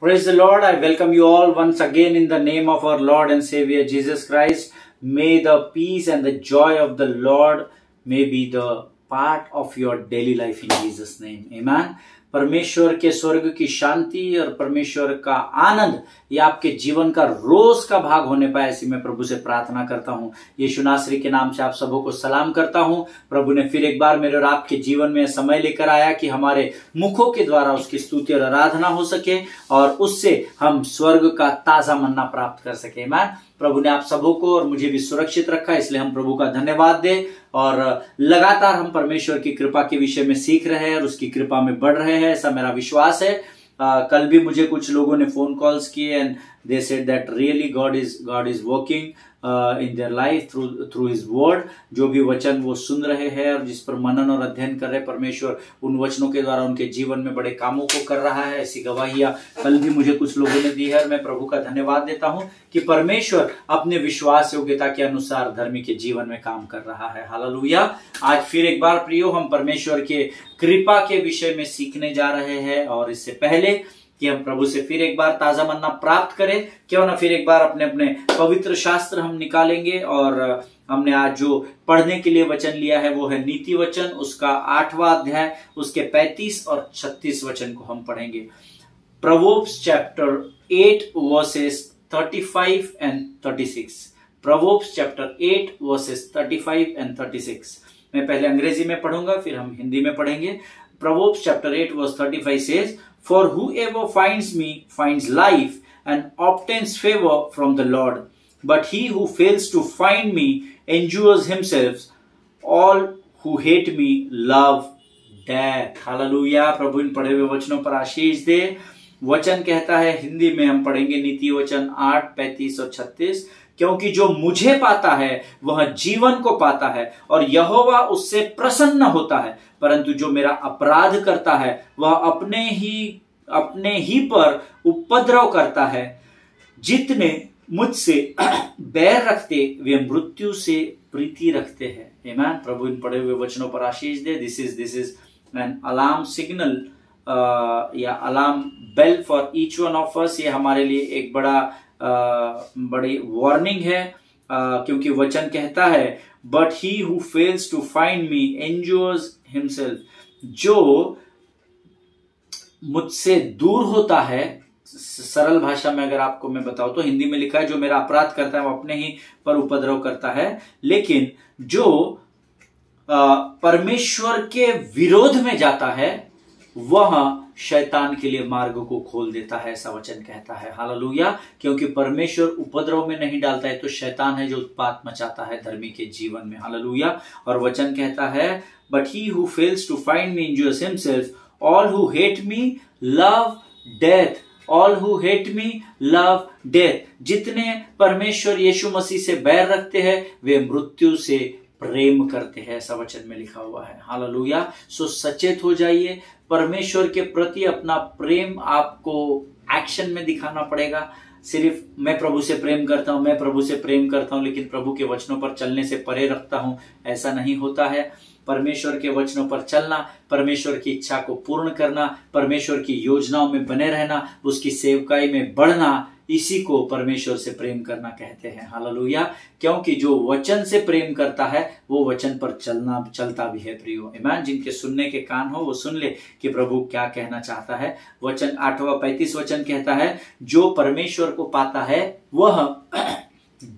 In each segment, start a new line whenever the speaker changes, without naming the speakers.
Praise the Lord. I welcome you all once again in the name of our Lord and Savior Jesus Christ. May the peace and the joy of the Lord may be the part of your daily life in Jesus' name. Amen. परमेश्वर के स्वर्ग की शांति और परमेश्वर का आनंद ये आपके जीवन का रोज का भाग होने पाए, ऐसी मैं प्रभु से प्रार्थना करता हूँ। यीशु नासरी के नाम से आप सबों को सलाम करता हूँ। प्रभु ने फिर एक बार मेरे और आपके जीवन में समय लेकर आया कि हमारे मुखों के द्वारा उसकी स्तुति और आराधना हो सके और उससे हम स्वर्ग का ताजा मन्ना प्राप्त कर सके। मैन प्रभु ने आप सबों को और मुझे भी सुरक्षित रखा, इसलिए हम प्रभु का धन्यवाद दें। और लगातार हम परमेश्वर की कृपा के विषय में सीख रहे हैं और उसकी कृपा में बढ़ रहे हैं, ऐसा मेरा विश्वास है। कल भी मुझे कुछ लोगों ने फोन कॉल्स किए and they said that really God is working in their life through his word. जो भी वचन वो सुन रहे हैं और जिस पर मनन और अध्ययन कर रहे, परमेश्वर उन वचनों के द्वारा उनके जीवन में बड़े कामों को कर रहा है, ऐसी गवाहियां कल भी मुझे कुछ लोगों ने दी है। और मैं प्रभु का धन्यवाद देता हूं कि परमेश्वर अपने विश्वास योग्यता के अनुसार धर्मी के जीवन में काम कर रहा है। हालेलुया। आज फिर एक बार प्रियो हम परमेश्वर के कृपा के विषय में सीखने जा रहे हैं। और इससे पहले कि हम प्रभु से फिर एक बार ताजा मन्ना प्राप्त करें, क्यों ना फिर एक बार अपने अपने पवित्र शास्त्र हम निकालेंगे। और हमने आज जो पढ़ने के लिए वचन लिया है वो है नीति वचन, उसका 8वां अध्याय, उसके 35 और 36 वचन को हम पढ़ेंगे। Proverbs chapter 8 versus 35 and 36। Proverbs chapter 8 versus 35 and 36। मैं पहले अंग्रेजी में पढ़ूंगा, फिर हम हिंदी में पढ़ेंगे। Proverbs chapter 8 verse 35 says, "For whoever finds me finds life and obtains favor from the Lord. But he who fails to find me endures himself. All who hate me love death." Hallelujah. प्रभु इन पढ़े हुए वचनों पर आशीष दे। वचन कहता है, हिंदी में हम पढ़ेंगे नीति वचन 8, 35 और 36। क्योंकि जो मुझे पाता है वह जीवन को पाता है और यहोवा उससे प्रसन्न होता है, परंतु जो मेरा अपराध करता है वह अपने ही पर उपद्रव करता है। जितने मुझसे बैर रखते वे मृत्यु से प्रीति रखते हैं। आमीन। प्रभु इन पढ़े हुए वचनों पर आशीष दे। This is an alarm signal या alarm bell for each one of us. ये हमारे लिए एक बड़ी वार्निंग है, क्योंकि वचन कहता है, but he who fails to find me enjoys himself. जो मुझसे दूर होता है, सरल भाषा में अगर आपको मैं बताऊं तो हिंदी में लिखा है, जो मेरा अपराध करता है वो अपने ही पर उपद्रव करता है, लेकिन जो परमेश्वर के विरोध में जाता है वह शैतान के लिए मार्ग को खोल देता है, ऐसा वचन कहता है। हालेलुया। क्योंकि परमेश्वर उपद्रव में नहीं डालता है, तो शैतान है जो उत्पात मचाता है धर्मी के जीवन में। हालेलुया। और वचन कहता है, but he who fails to find me enjoys himself, all who hate me love death. All who hate me love death. जितने परमेश्वर यीशु मसीह से बैर रखते हैं वे मृत्यु से प्रेम करते हैं, ऐसा वचन में लिखा हुआ है। हालेलुया। सो सचेत हो जाइए, परमेश्वर के प्रति अपना प्रेम आपको एक्शन में दिखाना पड़ेगा। सिर्फ मैं प्रभु से प्रेम करता हूं, मैं प्रभु से प्रेम करता हूं, लेकिन प्रभु के वचनों पर चलने से परे रखता हूं, ऐसा नहीं होता है। परमेश्वर के वचनों पर चलना, परमेश्वर की इच्छा को पूर्ण करना, परमेश्वर की योजनाओं में बने रहना, उसकी सेवकाई में बढ़ना, इसी को परमेश्वर से प्रेम करना कहते हैं। हालेलुया। क्योंकि जो वचन से प्रेम करता है वो वचन पर चलता भी है प्रियो। आमीन। जिनके सुनने के कान हो वो सुन ले कि प्रभु क्या कहना चाहता है। वचन 8वां 35 वचन कहता है, जो परमेश्वर को पाता है वह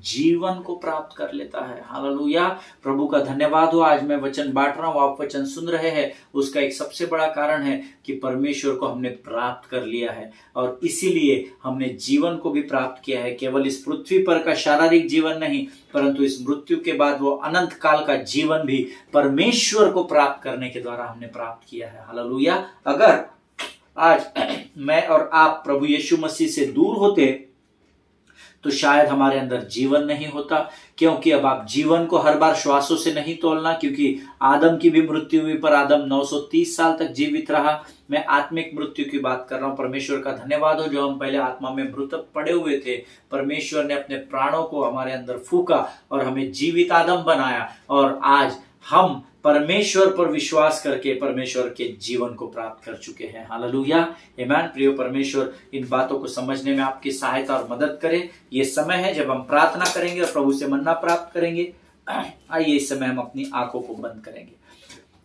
जीवन को प्राप्त कर लेता है। हालेलुया। प्रभु का धन्यवाद हो। आज मैं वचन बांट रहा हूं, आप वचन सुन रहे हैं, उसका एक सबसे बड़ा कारण है कि परमेश्वर को हमने प्राप्त कर लिया है और इसीलिए हमने जीवन को भी प्राप्त किया है। केवल इस पृथ्वी पर का शारीरिक जीवन नहीं, परंतु इस मृत्यु के बाद वो अनंत काल का जीवन भी परमेश्वर को प्राप्त करने के द्वारा हमने प्राप्त किया है। हालेलुया। अगर आज मैं और आप प्रभु यीशु मसीह से दूर होते तो शायद हमारे अंदर जीवन नहीं होता। क्योंकि अब आप जीवन को हर बार श्वासों से नहीं तोलना, क्योंकि आदम की भी मृत्यु हुई पर आदम 930 साल तक जीवित रहा। मैं आत्मिक मृत्यु की बात कर रहा हूं। परमेश्वर का धन्यवाद हो, जो हम पहले आत्मा में मृत पड़े हुए थे, परमेश्वर ने अपने प्राणों को हमारे अंदर फूका और हमें जीवित आदम बनाया और आज हम परमेश्वर पर विश्वास करके परमेश्वर के जीवन को प्राप्त कर चुके हैं। हालेलुया, आमीन। प्रियो, परमेश्वर इन बातों को समझने में आपकी सहायता और मदद करे। ये समय है जब हम प्रार्थना करेंगे और प्रभु से मन्ना प्राप्त करेंगे। आइए इस समय हम अपनी आंखों को बंद करेंगे।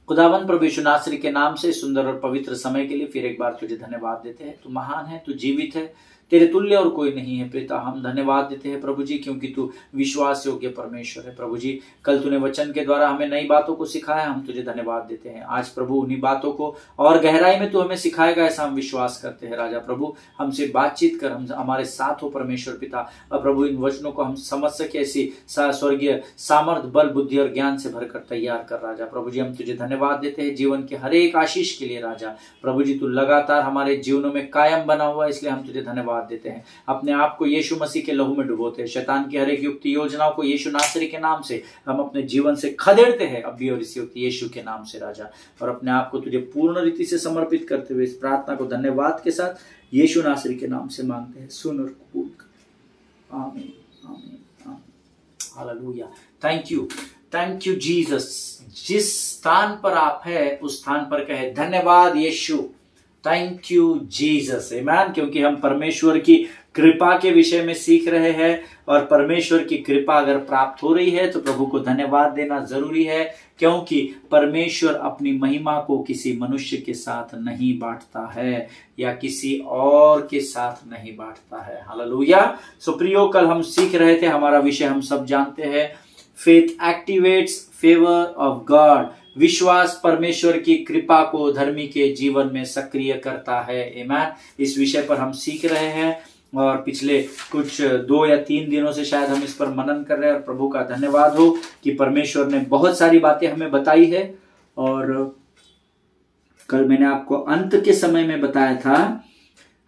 खुदावन प्रभु यीशु नासरी के नाम से सुंदर और पवित्र समय के लिए फिर एक बार तुझे धन्यवाद देते हैं। तू महान है, तू जीवित है, तेरे तुल्य और कोई नहीं है। पिता, हम धन्यवाद देते हैं प्रभु जी, क्योंकि तू विश्वास योग्य परमेश्वर है। प्रभु जी, कल तूने वचन के द्वारा हमें नई बातों को सिखाया, हम तुझे धन्यवाद देते हैं। आज प्रभु उन्हीं बातों को और गहराई में तू हमें सिखाएगा, ऐसा हम विश्वास करते हैं। राजा प्रभु, हमसे बातचीत कर, हम हमारे साथ हो परमेश्वर पिता। अब प्रभु इन वचनों को हम समझ सके, ऐसी स्वर्गीय सामर्थ, बल, बुद्धि और ज्ञान से भरकर तैयार कर। राजा प्रभु जी, हम तुझे धन्यवाद देते हैं जीवन के हर एक आशीष के लिए। राजा प्रभु जी, तू लगातार हमारे जीवनों में कायम बना हुआ, इसलिए हम तुझे धन्यवाद देते हैं। अपने आप को यीशु मसीह के लहू में डुबोते हैं। शैतान की हर एक युक्ति योजनाओं को यीशु नासरी के नाम से हम अपने जीवन से खदेड़ते हैं अभी और इसी वक्त यीशु के नाम से। राजा, और अपने आप को तुझे पूर्ण रीति से समर्पित करते हुए इस प्रार्थना को धन्यवाद के साथ यीशु नासरी के नाम से मांगते हैं। सुन और कबूल कर। आमीन, आमीन, आमीन। हालेलुया। Thank you Jesus. जिस स्थान पर आप है उस स्थान पर कहे धन्यवाद यीशु। थैंक यू जीसस, आमीन। क्योंकि हम परमेश्वर की कृपा के विषय में सीख रहे हैं और परमेश्वर की कृपा अगर प्राप्त हो रही है तो प्रभु को धन्यवाद देना जरूरी है, क्योंकि परमेश्वर अपनी महिमा को किसी मनुष्य के साथ नहीं बांटता है या किसी और के साथ नहीं बांटता है। हालेलुया। सो प्रियो, कल हम सीख रहे थे, हमारा विषय हम सब जानते हैं, faith activates favour of God. विश्वास परमेश्वर की कृपा को धर्मी के जीवन में सक्रिय करता है। आमीन। इस विषय पर हम सीख रहे हैं और पिछले कुछ 2 या 3 दिनों से शायद हम इस पर मनन कर रहे हैं और प्रभु का धन्यवाद हो कि परमेश्वर ने बहुत सारी बातें हमें बताई है। और कल मैंने आपको अंत के समय में बताया था,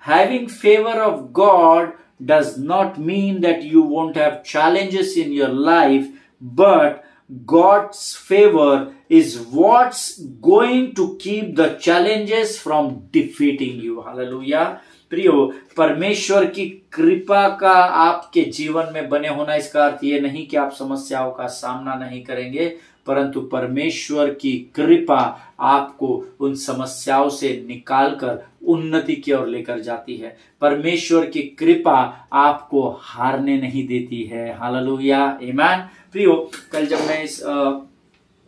having favour of God does not mean that you won't have challenges in your life, but God's favor is what's going to keep the challenges from defeating you. Hallelujah. प्रियो, परमेश्वर की कृपा का आपके जीवन में बने होना, इसका अर्थ ये नहीं कि आप समस्याओं का सामना नहीं करेंगे, परंतु परमेश्वर की कृपा आपको उन समस्याओं से निकालकर उन्नति की ओर लेकर जाती है। परमेश्वर की कृपा आपको हारने नहीं देती है। हालेलुया, आमीन। प्रियो, कल जब मैं इस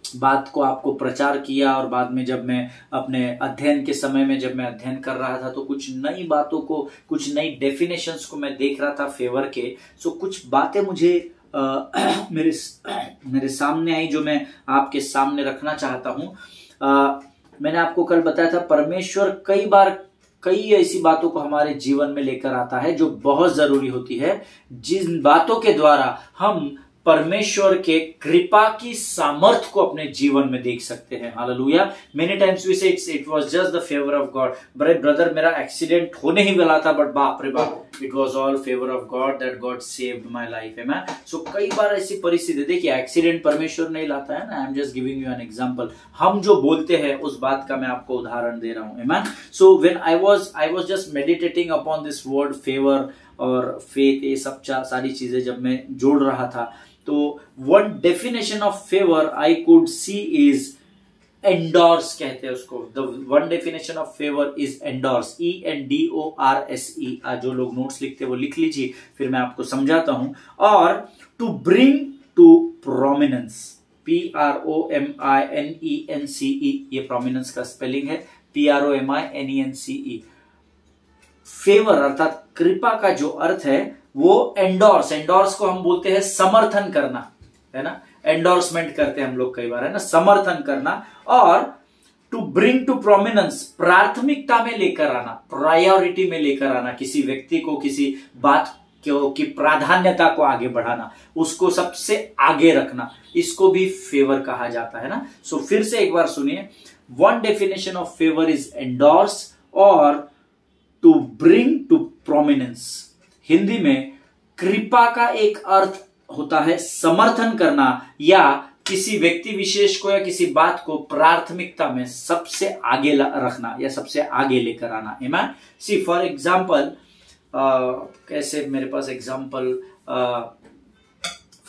बात को आपको प्रचार किया और बाद में जब मैं अपने अध्ययन के समय में जब मैं अध्ययन कर रहा था तो कुछ नई बातों को, कुछ नई डेफिनेशंस को मैं देख रहा था फेवर के। सो कुछ बातें मुझे मेरे सामने आई जो मैं आपके सामने रखना चाहता हूं। मैंने आपको कल बताया था, परमेश्वर कई बार कई ऐसी बातों को हमारे जीवन में लेकर आता है जो बहुत जरूरी होती है, जिन बातों के द्वारा हम परमेश्वर के कृपा की सामर्थ को अपने जीवन में देख सकते हैं। हालेलुया। मेनी टाइम्स वी से it was just the favour of God. Brother, मेरा एक्सीडेंट होने ही वाला था, बट बाप रे बाप, it was all favour of God that God saved my life. आमीन। सो कई बार ऐसी परिस्थिति, देखिए एक्सीडेंट परमेश्वर नहीं लाता है ना, I am just giving you an example. हम जो बोलते हैं उस बात का मैं आपको उदाहरण दे रहा हूं। आमीन। So when I was just meditating upon this word favour और फेथ, ये सब सारी चीजें जब मैं जोड़ रहा था, तो one definition of favour I could see is endorse, कहते हैं उसको। The one definition of favour is endorse, ENDORSE। जो लोग नोट्स लिखते हैं वो लिख लीजिए, फिर मैं आपको समझाता हूं। और to bring to prominence, PROMINENCE, ये प्रोमिनेंस का स्पेलिंग है, PROMINENCE। फेवर अर्थात कृपा का जो अर्थ है वो एंडोर्स को हम बोलते हैं समर्थन करना, है ना। एंडोर्समेंट करते हैं हम लोग कई बार, है ना, समर्थन करना। और टू ब्रिंग टू प्रोमिनेंस, प्राथमिकता में लेकर आना, प्रायोरिटी में लेकर आना, किसी व्यक्ति को, किसी बात की प्राधान्यता को आगे बढ़ाना, उसको सबसे आगे रखना, इसको भी फेवर कहा जाता है ना। सो फिर से एक बार सुनिए, one definition of favour is endorse और to bring to prominence. Hindi में कृपा का एक अर्थ होता है समर्थन करना या किसी व्यक्ति विशेष को या किसी बात को प्राथमिकता में सबसे आगे रखना या सबसे आगे लेकर आना। आमीन। सी फॉर एग्जाम्पल, कैसे मेरे पास एग्जाम्पल,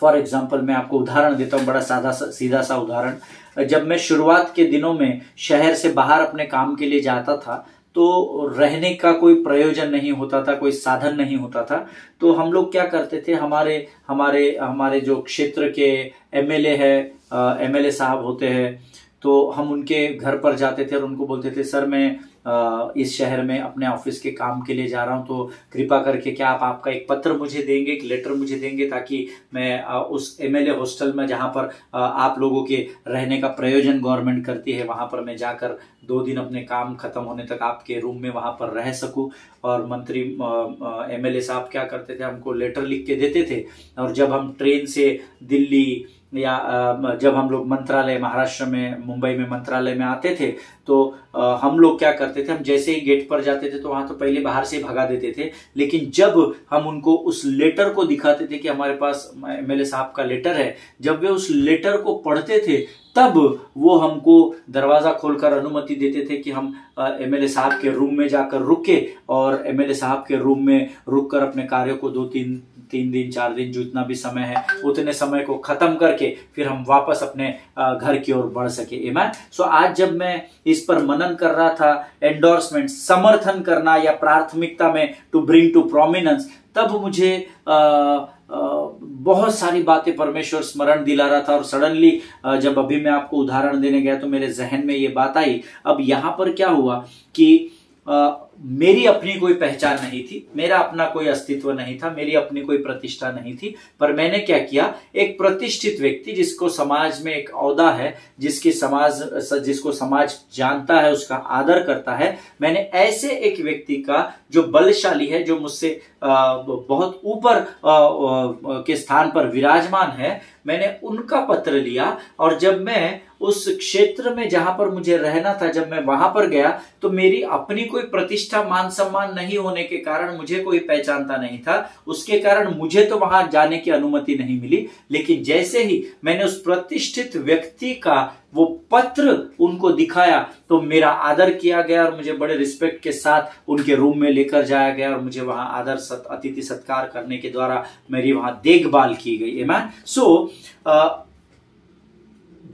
फॉर एग्जाम्पल मैं आपको उदाहरण देता हूँ, बड़ा सीधा सा उदाहरण। जब मैं शुरुआत के दिनों में शहर से बाहर अपने काम के लिए जाता था तो रहने का कोई प्रयोजन नहीं होता था, कोई साधन नहीं होता था। तो हम लोग क्या करते थे, हमारे हमारे हमारे जो क्षेत्र के एमएलए है, एमएलए साहब होते हैं, तो हम उनके घर पर जाते थे और उनको बोलते थे, सर मैं इस शहर में अपने ऑफिस के काम के लिए जा रहा हूं, तो कृपा करके क्या आप आपका एक पत्र मुझे देंगे, एक लेटर मुझे देंगे, ताकि मैं उस एमएलए हॉस्टल में जहां पर आप लोगों के रहने का प्रयोजन गवर्नमेंट करती है, वहां पर मैं जाकर 2 दिन अपने काम खत्म होने तक आपके रूम में वहां पर रह सकूं। और मंत्री एमएलए साहब क्या करते थे, हमको लेटर लिख के देते थे, और जब हम ट्रेन से दिल्ली या जब हम लोग मंत्रालय, महाराष्ट्र में मुंबई में मंत्रालय में आते थे, तो हम लोग क्या करते थे, हम जैसे ही गेट पर जाते थे तो वहां तो पहले बाहर से भगा देते थे, लेकिन जब हम उनको उस लेटर को दिखाते थे कि हमारे पास एमएलए साहब का लेटर है, जब वे उस लेटर को पढ़ते थे तब वो हमको दरवाजा खोलकर अनुमति देते थे कि हम एमएलए साहब के रूम में जाकर रुके, और एमएलए साहब के रूम में रुककर अपने कार्यों को 3 दिन 4 दिन जितना भी समय है उतने समय को खत्म करके फिर हम वापस अपने घर की ओर बढ़ सके। आमीन। सो आज जब मैं इस पर मनन कर रहा था, एंडोर्समेंट, समर्थन करना या प्राथमिकता में टू ब्रिंग टू प्रोमिनेंस, तब मुझे बहुत सारी बातें परमेश्वर स्मरण दिला रहा था। और सडनली जब अभी मैं आपको उदाहरण देने गया तो मेरे जहन में ये बात आई। अब यहां पर क्या हुआ कि मेरी अपनी कोई पहचान नहीं थी, मेरा अपना कोई अस्तित्व नहीं था, मेरी अपनी कोई प्रतिष्ठा नहीं थी, पर मैंने क्या किया, एक प्रतिष्ठित व्यक्ति जिसको समाज में एक औदा है, जिसको समाज जानता है, उसका आदर करता है, मैंने ऐसे एक व्यक्ति का जो बलशाली है, जो मुझसे बहुत ऊपर के स्थान पर विराजमान है, मैंने उनका पत्र लिया। और जब मैं उस क्षेत्र में जहां पर मुझे रहना था, जब मैं वहां पर गया तो मेरी अपनी कोई प्रतिष्ठा, मान सम्मान नहीं होने के कारण, मुझे कोई पहचानता नहीं था, उसके कारण मुझे तो वहां जाने की अनुमति नहीं मिली। लेकिन जैसे ही मैंने उस प्रतिष्ठित व्यक्ति का वो पत्र उनको दिखाया तो मेरा आदर किया गया और मुझे बड़े रिस्पेक्ट के साथ उनके रूम में लेकर जाया गया, और मुझे वहां अतिथि सत्कार करने के द्वारा मेरी वहां देखभाल की गई। आमीन। So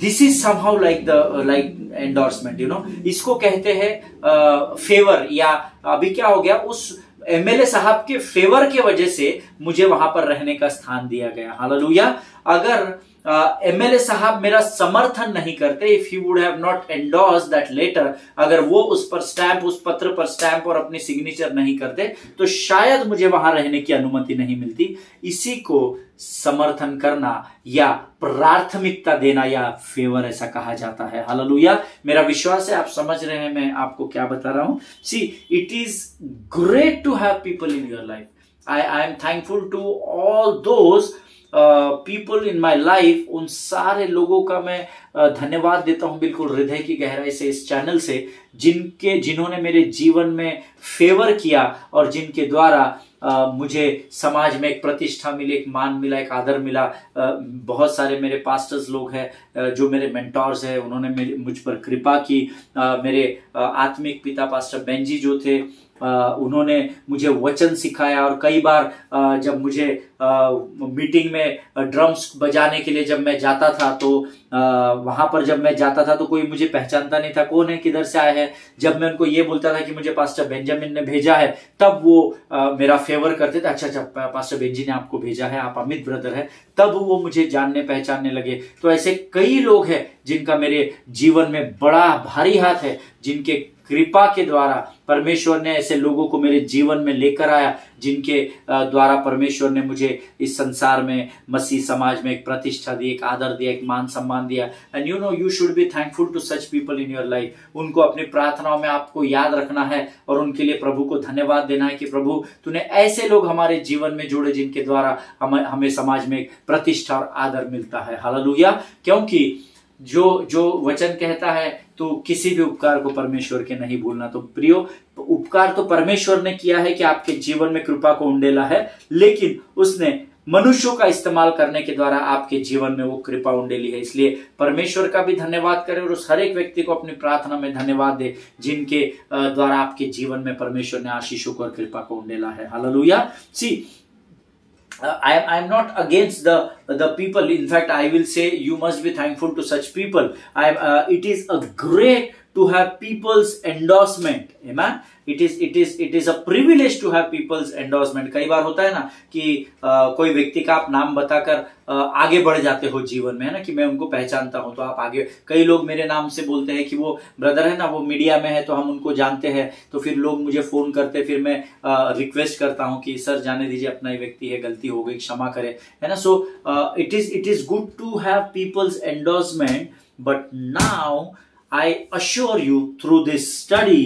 this is somehow like endorsement, इसको कहते हैं फेवर। या अभी क्या हो गया, उस एमएलए साहब के फेवर के वजह से मुझे वहां पर रहने का स्थान दिया गया। हालेलुया। अगर एमएलए साहब मेरा समर्थन नहीं करते, if he would have not endorse that letter, अगर वो उस पत्र पर स्टैंप और अपनी सिग्नेचर नहीं करते, तो शायद मुझे वहां रहने की अनुमति नहीं मिलती। इसी को समर्थन करना या प्राथमिकता देना या फेवर ऐसा कहा जाता है। हालेलुया। मेरा विश्वास है आप समझ रहे हैं मैं आपको क्या बता रहा हूं। See, it is great to have people in your life. I am thankful to all those people in my life. उन सारे लोगों का मैं धन्यवाद देता हूं बिल्कुल हृदय की गहराई से, इस चैनल से, जिन्होंने मेरे जीवन में फेवर किया और जिनके द्वारा मुझे समाज में एक प्रतिष्ठा मिली, एक मान मिला, एक आदर मिला। बहुत सारे मेरे पास्टर्स लोग हैं जो मेरे मेंटोर्स हैं, उन्होंने मुझ पर कृपा की। मेरे आत्मिक पिता पास्टर बेंजी जो थे, उन्होंने मुझे वचन सिखाया। और कई बार जब मुझे मीटिंग में ड्रम्स बजाने के लिए जब मैं जाता था, तो वहां पर जब मैं जाता था तो कोई मुझे पहचानता नहीं था, कौन है, किधर से आए हैं। जब मैं उनको ये बोलता था कि मुझे पास्टर बेंजामिन ने भेजा है, तब वो मेरा फेवर करते थे। अच्छा, पास्टर बेंजी ने आपको भेजा है, आप अमित ब्रदर है। तब वो मुझे जानने पहचानने लगे। तो ऐसे कई लोग हैं जिनका मेरे जीवन में बड़ा भारी हाथ है, जिनके कृपा के द्वारा परमेश्वर ने ऐसे लोगों को मेरे जीवन में लेकर आया, जिनके द्वारा परमेश्वर ने मुझे इस संसार में, मसीह समाज में एक प्रतिष्ठा दी, एक आदर दिया, एक मान सम्मान दिया। And you should be thankful to such people in your life. उनको अपनी प्रार्थनाओं में आपको याद रखना है और उनके लिए प्रभु को धन्यवाद देना है कि प्रभु तूने ऐसे लोग हमारे जीवन में जोड़े जिनके द्वारा हमें समाज में एक प्रतिष्ठा और आदर मिलता है। हालेलुया। क्योंकि जो वचन कहता है, तो किसी भी उपकार को परमेश्वर के नहीं भूलना। तो प्रियो, उपकार तो परमेश्वर ने किया है कि आपके जीवन में कृपा को उंडेला है, लेकिन उसने मनुष्यों का इस्तेमाल करने के द्वारा आपके जीवन में वो कृपा उंडेली है। इसलिए परमेश्वर का भी धन्यवाद करें और उस हर एक व्यक्ति को अपनी प्रार्थना में धन्यवाद दे जिनके द्वारा आपके जीवन में परमेश्वर ने आशीषों को और कृपा को उंडेला है। Hallelujah. See, I am not against the people. In fact, I will say you must be thankful to such people. It is a great to have people's endorsement. Amen. It is a privilege to have people's endorsement. कई बार होता है ना कि कोई व्यक्ति का आप नाम बताकर आगे बढ़ जाते हो जीवन में, है ना, कि मैं उनको पहचानता हूं तो आप आगे। कई लोग मेरे नाम से बोलते हैं कि वो ब्रदर है ना, वो मीडिया में है तो हम उनको जानते हैं, तो फिर लोग मुझे फोन करते, फिर मैं रिक्वेस्ट करता हूं कि सर जाने दीजिए, अपना ही व्यक्ति है, गलती हो गई, क्षमा करें, है ना। So it is good to have people's endorsement, but now I assure you through this study,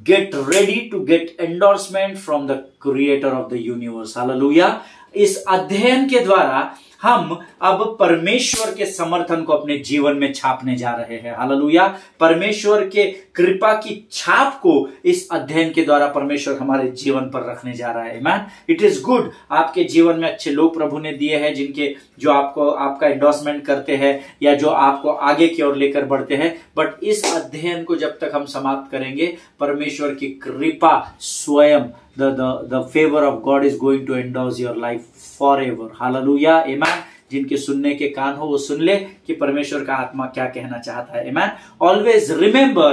get ready to get endorsement from the creator of the universe. Hallelujah. इस अध्ययन के द्वारा हम अब परमेश्वर के समर्थन को अपने जीवन में छापने जा रहे हैं। हालेलुया। परमेश्वर के कृपा की छाप को इस अध्ययन के द्वारा परमेश्वर हमारे जीवन पर रखने जा रहा है। आमीन। इट इज गुड, आपके जीवन में अच्छे लोग प्रभु ने दिए हैं जिनके जो आपको आपका एंडोर्समेंट करते हैं या जो आपको आगे की ओर लेकर बढ़ते हैं। बट इस अध्ययन को जब तक हम समाप्त करेंगे, परमेश्वर की कृपा स्वयं the favor of God is going to endorse your life forever. Hallelujah. Amen. जिनके सुनने के कान हो वो सुन ले कि परमेश्वर का आत्मा क्या कहना चाहता है। Amen. Always remember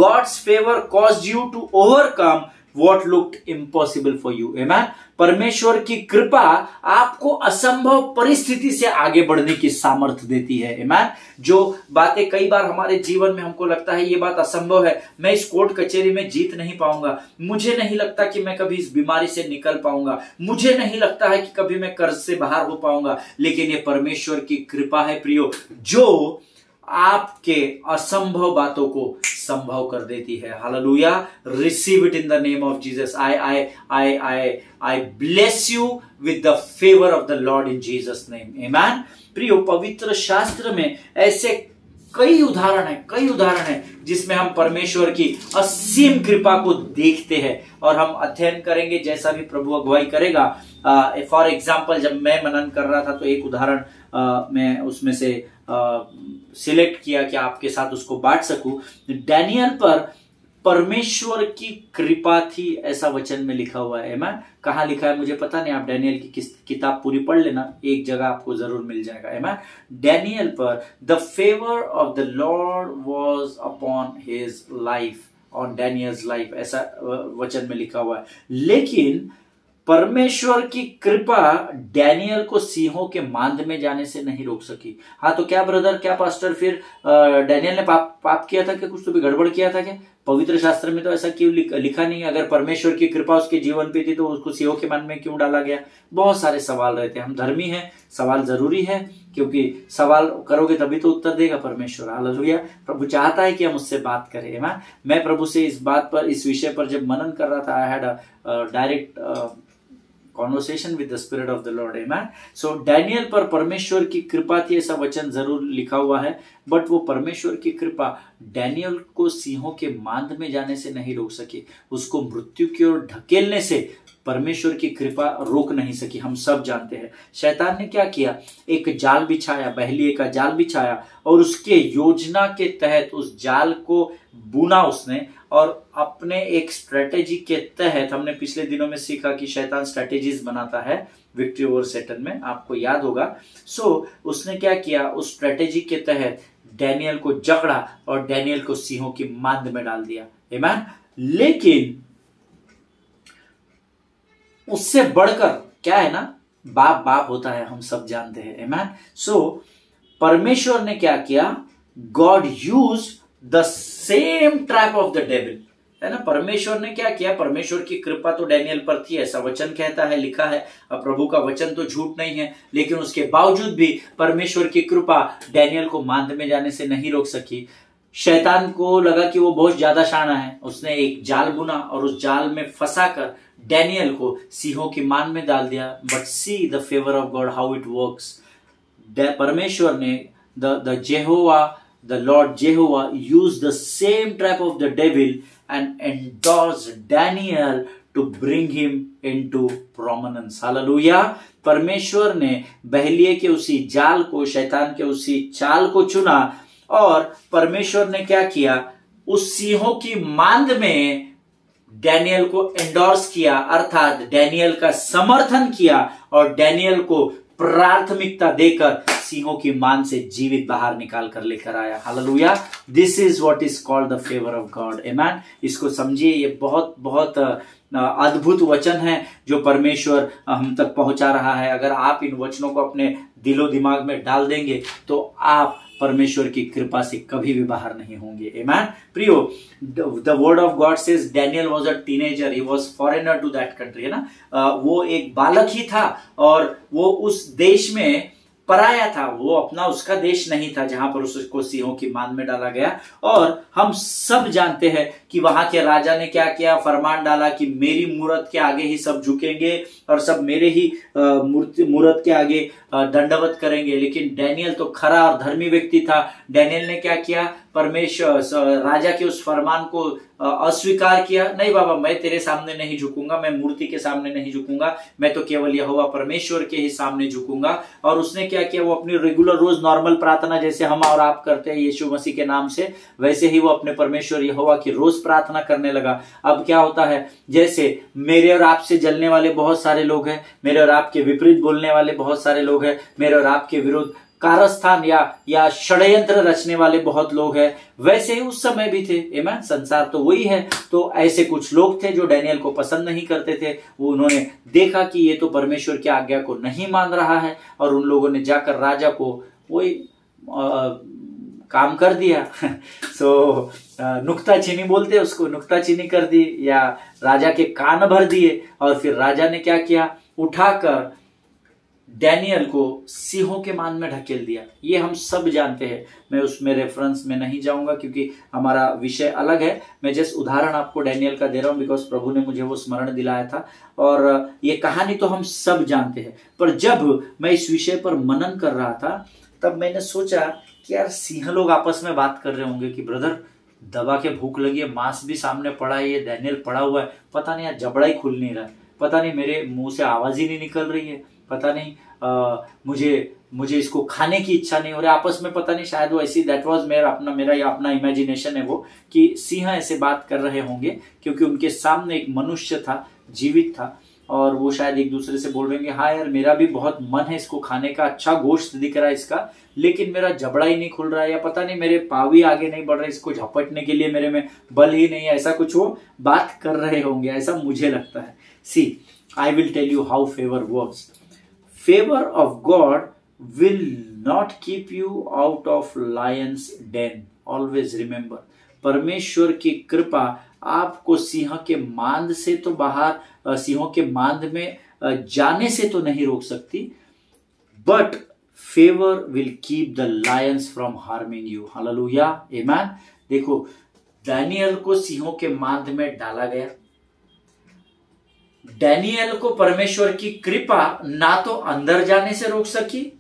God's favor caused you to overcome what looked impossible for you. Amen. परमेश्वर की कृपा आपको असंभव परिस्थिति से आगे बढ़ने की सामर्थ्य देती है। आमीन। जो बातें कई बार हमारे जीवन में हमको लगता है ये बात असंभव है, मैं इस कोर्ट कचहरी में जीत नहीं पाऊंगा, मुझे नहीं लगता कि मैं कभी इस बीमारी से निकल पाऊंगा, मुझे नहीं लगता है कि कभी मैं कर्ज से बाहर हो पाऊंगा, लेकिन ये परमेश्वर की कृपा है प्रियो, जो आपके असंभव बातों को संभव कर देती है। Hallelujah. Receive it in the name of Jesus. I bless you with the favour of the Lord in Jesus name. आमीन। प्रियो, पवित्र शास्त्र में ऐसे कई उदाहरण है जिसमें हम परमेश्वर की असीम कृपा को देखते हैं और हम अध्ययन करेंगे जैसा भी प्रभु अगुवाई करेगा। फॉर एग्जाम्पल, जब मैं मनन कर रहा था तो एक उदाहरण मैं उसमें से सिलेक्ट किया कि आपके साथ उसको बांट सकूं। डैनियल पर परमेश्वर की कृपा थी, ऐसा वचन में लिखा हुआ है। मैं कहाँ लिखा है मुझे पता नहीं, आप डैनियल की किताब पूरी पढ़ लेना, एक जगह आपको जरूर मिल जाएगा। मैं डैनियल पर the favour of the Lord was upon his life, on Daniels life, ऐसा वचन में लिखा हुआ है। लेकिन परमेश्वर की कृपा डैनियल को सिंहों के मांद में जाने से नहीं रोक सकी। हाँ, तो क्या ब्रदर, क्या पास्टर, फिर डैनियल ने पाप किया था क्या? कुछ तो भी गड़बड़ किया था क्या? पवित्र शास्त्र में तो ऐसा क्यों लिखा नहीं? अगर परमेश्वर की कृपा उसके जीवन पे थी तो उसको सिंहों के मन में क्यों डाला गया? बहुत सारे सवाल रहते हैं। हम धर्मी हैं, सवाल जरूरी है, क्योंकि सवाल करोगे तभी तो उत्तर देगा परमेश्वर। हालेलुया। प्रभु चाहता है कि हम उससे बात करें। मैं प्रभु से इस बात पर, इस विषय पर जब मनन कर रहा था, I had a direct conversation with the spirit of the Lord. आमीन। सो डैनियल पर परमेश्वर की कृपा थी, ऐसा वचन जरूर लिखा हुआ है, बट वो परमेश्वर की कृपा डैनियल को सिंहों के मांद में जाने से नहीं रोक सकी, उसको मृत्यु की ओर ढकेलने से परमेश्वर की कृपा रोक नहीं सकी। हम सब जानते हैं शैतान ने क्या किया, एक जाल बिछाया, बहलिए का जाल बिछाया, और उसके योजना के तहत उस जाल को बुना उसने, और अपने एक स्ट्रेटेजी के तहत, हमने पिछले दिनों में सीखा कि शैतान स्ट्रेटेजीज बनाता है विक्ट्री ओवर सैटन में, आपको याद होगा। सो उसने क्या किया, उस स्ट्रेटेजी के तहत डैनियल को जकड़ा और डैनियल को सिंहों की मांद में डाल दिया। आमीन। लेकिन उससे बढ़कर क्या है ना, बाप होता है, हम सब जानते हैं। आमीन। सो परमेश्वर ने क्या किया, God use the same trap of the devil, है ना। परमेश्वर ने क्या किया, परमेश्वर की कृपा तो डैनियल पर थी, ऐसा वचन कहता है, लिखा है। अब प्रभु का वचन तो झूठ नहीं है, लेकिन उसके बावजूद भी परमेश्वर की कृपा डैनियल को मांद में जाने से नहीं रोक सकी। शैतान को लगा कि वो बहुत ज्यादा शाना है, उसने एक जाल बुना और उस जाल में फंसाकर डैनियल को सिंहों की मांद में डाल दिया। But see the favour of God how it works. परमेश्वर ने the Lord Jehovah used the same trap of the devil and endorsed Daniel to bring him into prominence. Hallelujah. परमेश्वर ने बहलिए के उसी जाल को, शैतान के उसी चाल को चुना, और परमेश्वर ने क्या किया, उस सिंहों की मांद में डैनियल को एंडोर्स किया, अर्थात डैनियल का समर्थन किया और डैनियल को प्राथमिकता देकर सिंहों की मान से जीवित बाहर निकाल कर लेकर आया। Hallelujah. This is what is called the favour of God. Amen. इसको समझिए, ये बहुत बहुत अद्भुत वचन है जो परमेश्वर हम तक पहुंचा रहा है। अगर आप इन वचनों को अपने दिलो दिमाग में डाल देंगे तो आप परमेश्वर की कृपा से कभी भी बाहर नहीं होंगे। आमेन। प्रियो, the word of God says Daniel was a teenager, he was foreigner to that country, है ना। वो एक बालक ही था और वो उस देश में पराया था, वो अपना उसका देश नहीं था जहां पर उसको सिंहों की मान में डाला गया। और हम सब जानते हैं कि वहां के राजा ने क्या किया, फरमान डाला कि मेरी मूरत के आगे ही सब झुकेंगे और सब मेरे ही मूरत के आगे दंडवत करेंगे। लेकिन डैनियल तो खरा और धर्मी व्यक्ति था। डैनियल ने क्या किया, परमेश्वर राजा के उस फरमान को अस्वीकार किया। नहीं बाबा, मैं तेरे सामने नहीं झुकूंगा, मैं मूर्ति के सामने नहीं झुकूंगा, मैं तो केवल यहोवा परमेश्वर के ही सामने झुकूंगा। और उसने क्या किया, वो अपनी रेगुलर रोज नॉर्मल प्रार्थना जैसे हम और आप करते हैं यीशु मसीह के नाम से, वैसे ही वो अपने परमेश्वर यहोवा की रोज प्रार्थना करने लगा। अब क्या होता है, जैसे मेरे और आपसे जलने वाले बहुत सारे लोग हैं, मेरे और आपके विपरीत बोलने वाले बहुत सारे लोग हैं, मेरे और आपके विरुद्ध कारस्थान या षड्यंत्र रचने वाले बहुत लोग हैं, वैसे ही उस समय भी थे। आमीन। संसार तो वही है। तो ऐसे कुछ लोग थे जो डैनियल को पसंद नहीं करते थे। वो उन्होंने देखा कि ये तो परमेश्वर की आज्ञा को नहीं मान रहा है और उन लोगों ने जाकर राजा को वही काम कर दिया। सो नुक्ताचीनी बोलते उसको, नुक्ताचीनी कर दी या राजा के कान भर दिए। और फिर राजा ने क्या किया, उठाकर डैनियल को सिंहों के मान में ढकेल दिया। ये हम सब जानते हैं, मैं उसमें रेफरेंस में नहीं जाऊंगा क्योंकि हमारा विषय अलग है। मैं जस्ट उदाहरण आपको डैनियल का दे रहा हूं बिकॉज प्रभु ने मुझे वो स्मरण दिलाया था। और ये कहानी तो हम सब जानते हैं, पर जब मैं इस विषय पर मनन कर रहा था तब मैंने सोचा कि यार सिंह लोग आपस में बात कर रहे होंगे कि ब्रदर दबा के भूख लगी है, मांस भी सामने पड़ा है, ये डैनियल पड़ा हुआ है, पता नहीं यार जबड़ा ही खुल नहीं रहा है, पता नहीं मेरे मुंह से आवाज ही नहीं निकल रही है, पता नहीं मुझे इसको खाने की इच्छा नहीं हो रही। आपस में पता नहीं, शायद वो ऐसी, दैट वाज मेरा अपना इमेजिनेशन है वो, कि सिंह ऐसे बात कर रहे होंगे क्योंकि उनके सामने एक मनुष्य था, जीवित था, और वो शायद एक दूसरे से बोल रहे हैं हाँ यार मेरा भी बहुत मन है इसको खाने का, अच्छा गोश्त दिख रहा है इसका, लेकिन मेरा जबड़ा ही नहीं खुल रहा है, या पता नहीं मेरे पाव ही आगे नहीं बढ़ रहे, इसको झपटने के लिए मेरे में बल ही नहीं है, ऐसा कुछ वो बात कर रहे होंगे, ऐसा मुझे लगता है। See, I will tell you how favour works. Favour of God will not keep you out of lion's den. Always remember, परमेश्वर की कृपा आपको सिंह के मांद से तो बाहर, सिंहों के मांद में जाने से तो नहीं रोक सकती, but favour will keep the Lions from harming you. Hallelujah, आमीन। देखो, डैनियल को सिंहों के मांद में डाला गया। डैनियल को परमेश्वर की कृपा ना तो अंदर जाने से रोक सकी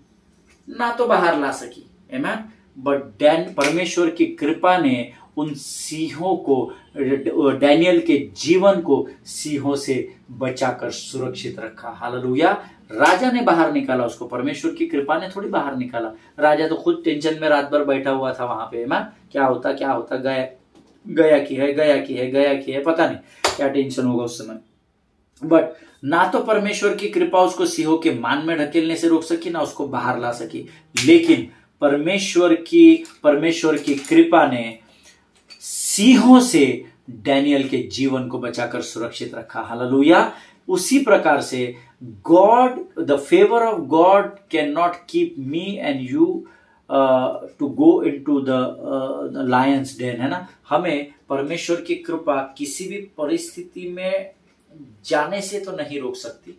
ना तो बाहर ला सकी, आमीन। बट परमेश्वर की कृपा ने उन सिंहों को, डैनियल के जीवन को सिंहों से बचाकर सुरक्षित रखा। हालेलुया। राजा ने बाहर निकाला उसको, परमेश्वर की कृपा ने थोड़ी बाहर निकाला। राजा तो खुद टेंशन में रात भर बैठा हुआ था वहां पे, आमीन। क्या होता गया की है, पता नहीं क्या टेंशन होगा उस समय। बट ना तो परमेश्वर की कृपा उसको सिंहों के मान में ढकेलने से रोक सकी ना उसको बाहर ला सकी, लेकिन परमेश्वर की कृपा ने सिंहों से डैनियल के जीवन को बचाकर सुरक्षित रखा। हालेलुया। उसी प्रकार से the favour of God can not keep me and you to go into the lion's den, है ना। हमें परमेश्वर की कृपा किसी भी परिस्थिति में जाने से तो नहीं रोक सकती,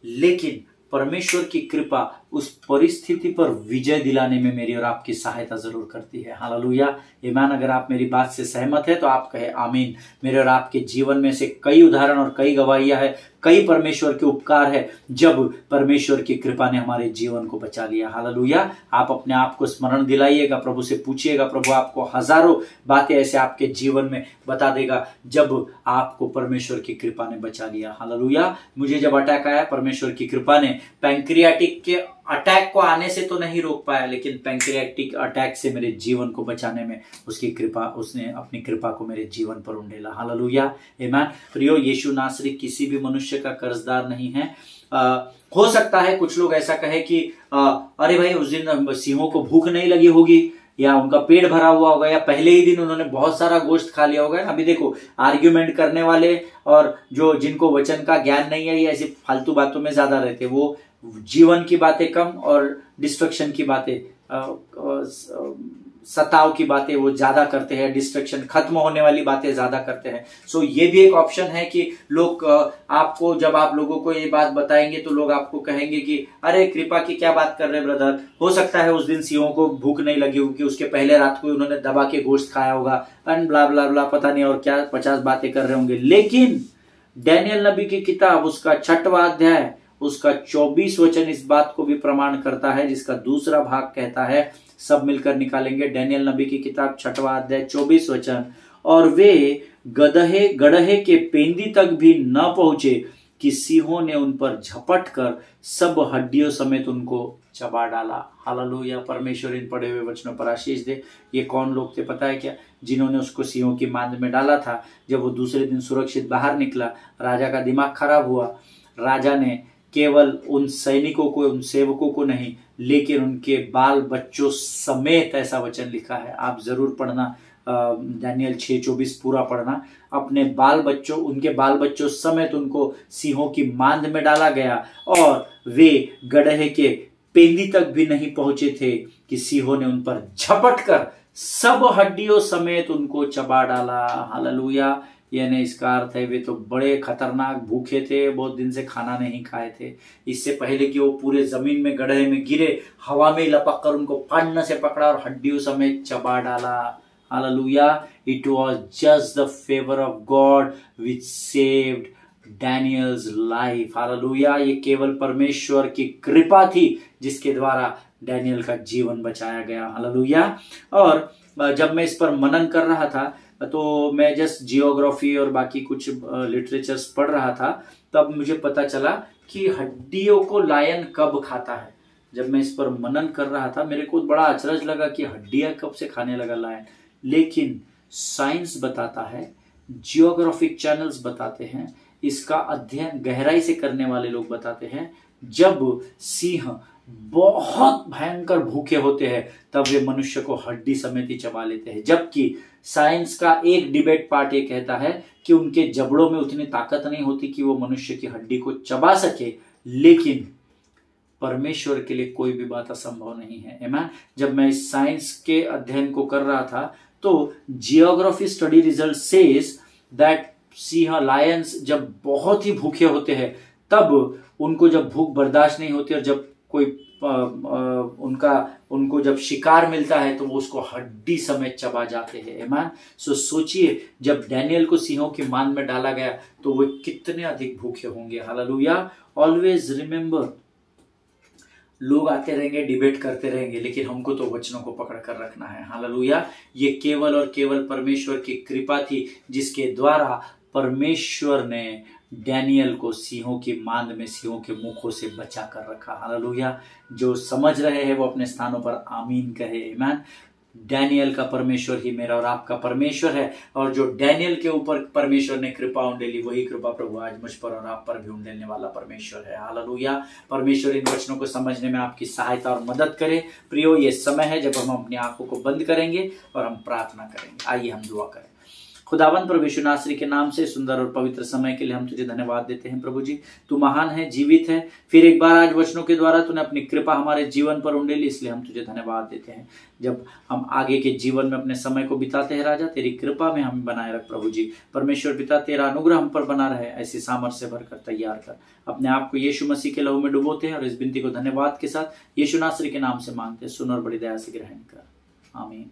लेकिन परमेश्वर की कृपा उस परिस्थिति पर विजय दिलाने में मेरी और आपकी सहायता जरूर करती है। हालेलुया, आमीन। अगर आप मेरी बात से सहमत है तो आप कहे आमीन। मेरे और आपके जीवन में से कई उदाहरण और कई गवाहियां है, कई परमेश्वर के उपकार है जब परमेश्वर की कृपा ने हमारे जीवन को बचा लिया। हालेलुया। आप अपने आप को स्मरण दिलाइएगा, प्रभु से पूछिएगा, प्रभु आपको हजारों बातें ऐसे आपके जीवन में बता देगा जब आपको परमेश्वर की कृपा ने बचा लिया। हालेलुया। मुझे जब अटैक आया, परमेश्वर की कृपा ने पैंक्रियाटिक के अटैक को आने से तो नहीं रोक पाया, लेकिन पैंक्रियाटिक अटैक से मेरे जीवन को बचाने में उसकी कृपा, उसने अपनी कृपा को मेरे जीवन पर उंडेला। हालेलुया, आमीन। प्रियो, यीशु नासरी किसी भी मनुष्य का कर्जदार नहीं है। हो सकता है कुछ लोग ऐसा कहे कि अरे भाई उस दिन सिंहों को भूख नहीं लगी होगी, या उनका पेट भरा हुआ होगा, या पहले ही दिन उन्होंने बहुत सारा गोश्त खा लिया होगा। अभी देखो, आर्ग्यूमेंट करने वाले और जो जिनको वचन का ज्ञान नहीं है, ये ऐसी फालतू बातों में ज्यादा रहते, वो जीवन की बातें कम और डिस्ट्रक्शन की बातें, सताव की बातें वो ज्यादा करते हैं, डिस्ट्रक्शन, खत्म होने वाली बातें ज्यादा करते हैं। सो ये भी एक ऑप्शन है कि लोग आपको, जब आप लोगों को ये बात बताएंगे तो लोग आपको कहेंगे कि अरे कृपा की क्या बात कर रहे हैं ब्रदर, हो सकता है उस दिन सिंहों को भूख नहीं लगी होगी, उसके पहले रात को उन्होंने दबा के गोश्त खाया होगा, एंड ब्ला ब्ला ब्ला, पता नहीं और क्या 50 बातें कर रहे होंगे। लेकिन डैनियल नबी की किताब, उसका 6वां अध्याय, उसका 24 वचन इस बात को भी प्रमाण करता है, जिसका दूसरा भाग कहता है, सब मिलकर निकालेंगे, डैनियल नबी की किताब 6वां अध्याय 24 वचन, और वे गड़हे के पेंदी तक भी न पहुंचे कि सिंहों ने उन पर झपट कर सब हड्डियों समेत उनको चबा डाला। हालेलुया, परमेश्वर इन पढ़े हुए वचनों पर आशीष दे। ये कौन लोग थे पता है क्या? जिन्होंने उसको सिंहों की मांद में डाला था। जब वो दूसरे दिन सुरक्षित बाहर निकला, राजा का दिमाग खराब हुआ। राजा ने केवल उन सैनिकों को, उन सेवकों को नहीं, लेकिन उनके बाल बच्चों समेत, ऐसा वचन लिखा है, आप जरूर पढ़ना, दानियल 6:24 पूरा पढ़ना, अपने बाल बच्चों, उनके बाल बच्चों समेत उनको सिंहों की मांद में डाला गया, और वे गड़हे के पेंदी तक भी नहीं पहुंचे थे कि सिंहों ने उन पर झपट कर सब हड्डियों समेत उनको चबा डाला। हालेलुया, यानी इसका अर्थ है वे तो बड़े खतरनाक भूखे थे, बहुत दिन से खाना नहीं खाए थे। इससे पहले कि वो पूरे जमीन में गड्ढे में गिरे, हवा में लपक कर उनको फन्न से पकड़ा और हड्डियों समेत चबा डाला। Hallelujah, it was just the favour of God which saved Daniels life. Hallelujah, ये केवल परमेश्वर की कृपा थी जिसके द्वारा डैनियल का जीवन बचाया गया। हालेलुया। और जब मैं इस पर मनन कर रहा था तो मैं जस्ट जियोग्राफी और बाकी कुछ लिटरेचर्स पढ़ रहा था, तब मुझे पता चला कि हड्डियों को लायन कब खाता है। जब मैं इस पर मनन कर रहा था, मेरे को बड़ा अचरज लगा कि हड्डियां कब से खाने लगा लायन। लेकिन साइंस बताता है, जियोग्राफिक चैनल्स बताते हैं, इसका अध्ययन गहराई से करने वाले लोग बताते हैं, जब सिंह बहुत भयंकर भूखे होते हैं तब वे मनुष्य को हड्डी समेत ही चबा लेते हैं। जबकि साइंस का एक डिबेट पार्ट ये कहता है कि उनके जबड़ों में उतनी ताकत नहीं होती कि वो मनुष्य की हड्डी को चबा सके, लेकिन परमेश्वर के लिए कोई भी बात असंभव नहीं है। आमीन। जब मैं इस साइंस के अध्ययन को कर रहा था तो geography study result says that Singh, Lions जब बहुत ही भूखे होते हैं तब उनको जब भूख बर्दाश्त नहीं होती और जब कोई उनको जब शिकार मिलता है तो वो उसको हड्डी समेत चबा जाते हैं। आमीन। सो सोचिए, जब डैनियल को सिंहों की मांद में डाला गया तो वो कितने अधिक भूखे होंगे। हालेलुया। ऑलवेज रिमेंबर, लोग आते रहेंगे, डिबेट करते रहेंगे, लेकिन हमको तो वचनों को पकड़ कर रखना है। हालेलुया। ये केवल और केवल परमेश्वर की कृपा थी जिसके द्वारा परमेश्वर ने डैनियल को सिंहों की मांद में, सिंहों के मुखों से बचा कर रखा। हालेलुया। जो समझ रहे हैं वो अपने स्थानों पर आमीन कहे। आमीन। डैनियल का परमेश्वर ही मेरा और आपका परमेश्वर है, और जो डैनियल के ऊपर परमेश्वर ने कृपा उंडेली, वही कृपा प्रभु आज मुझ पर और आप पर भी उंडेलने वाला परमेश्वर है। हालेलुया। परमेश्वर इन वचनों को समझने में आपकी सहायता और मदद करे। प्रियो, ये समय है जब हम अपनी आंखों को बंद करेंगे और हम प्रार्थना करेंगे। आइए हम दुआ करें। खुदावन प्रभु यीशु नासरी के नाम से सुंदर और पवित्र समय के लिए हम तुझे धन्यवाद देते हैं। प्रभु जी, तू महान है, जीवित है। फिर एक बार आज वचनों के द्वारा तूने अपनी कृपा हमारे जीवन पर उंडेली, इसलिए हम तुझे धन्यवाद देते हैं। जब हम आगे के जीवन में अपने समय को बिताते हैं राजा, तेरी कृपा में हमें बनाए रख। प्रभु जी, परमेश्वर पिता, तेरा अनुग्रह हम पर बना रहे, ऐसी सामर्थ्य से भरकर तैयार कर। अपने आप को यीशु मसीह के लहू में डुबोते हैं और इस विनती को धन्यवाद के साथ यीशु नासरी के नाम से मांगते हैं। सुन और बड़ी दया से ग्रहण कर। आमीन।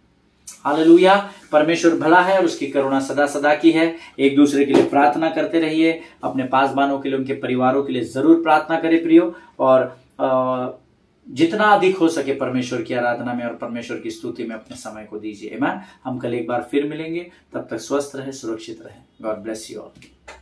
हालेलुया। परमेश्वर भला है और उसकी करुणा सदा सदा की है। एक दूसरे के लिए प्रार्थना करते रहिए। अपने पासबानों के लिए, उनके परिवारों के लिए जरूर प्रार्थना करें प्रियो, और जितना अधिक हो सके परमेश्वर की आराधना में और परमेश्वर की स्तुति में अपने समय को दीजिए। आमीन। हम कल एक बार फिर मिलेंगे, तब तक स्वस्थ रहे, सुरक्षित रहे। God bless you all.